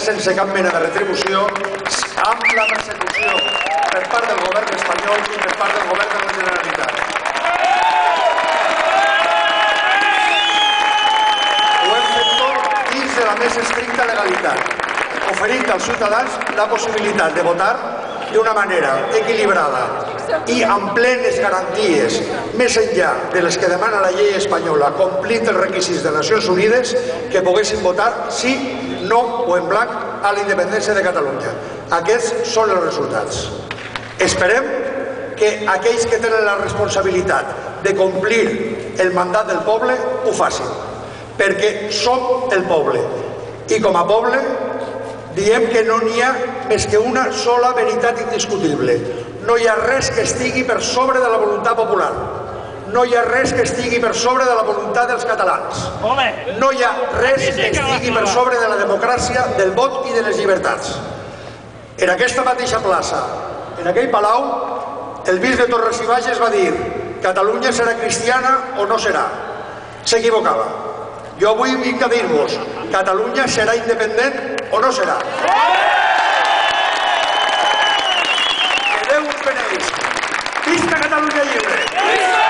sense cap mena de retribució, amb la persecució per part del govern espanyol i per part del govern de la Generalitat. Ho hem fet tot dins de la més estricta legalitat, oferint als ciutadans la possibilitat de votar d'una manera equilibrada i amb plenes garanties, més enllà de les que demana la llei espanyola, complint els requisits de Nacions Unides, que poguessin votar sí, no o en blanc a la independència de Catalunya. Aquests són els resultats. Esperem que aquells que tenen la responsabilitat de complir el mandat del poble ho facin, perquè som el poble i com a poble diem que no n'hi ha més que una sola veritat indiscutible. No hi ha res que estigui per sobre de la voluntat popular. No hi ha res que estigui per sobre de la voluntat dels catalans. No hi ha res que estigui per sobre de la democràcia, del vot i de les llibertats. En aquesta mateixa plaça, en aquell palau, el bisbe Torres i Bages va dir: Catalunya serà cristiana o no serà. S'equivocava. Jo avui vinc a dir-vos: Catalunya serà independent o no serà. Que Déu us beneïsca. Visca Catalunya lliure!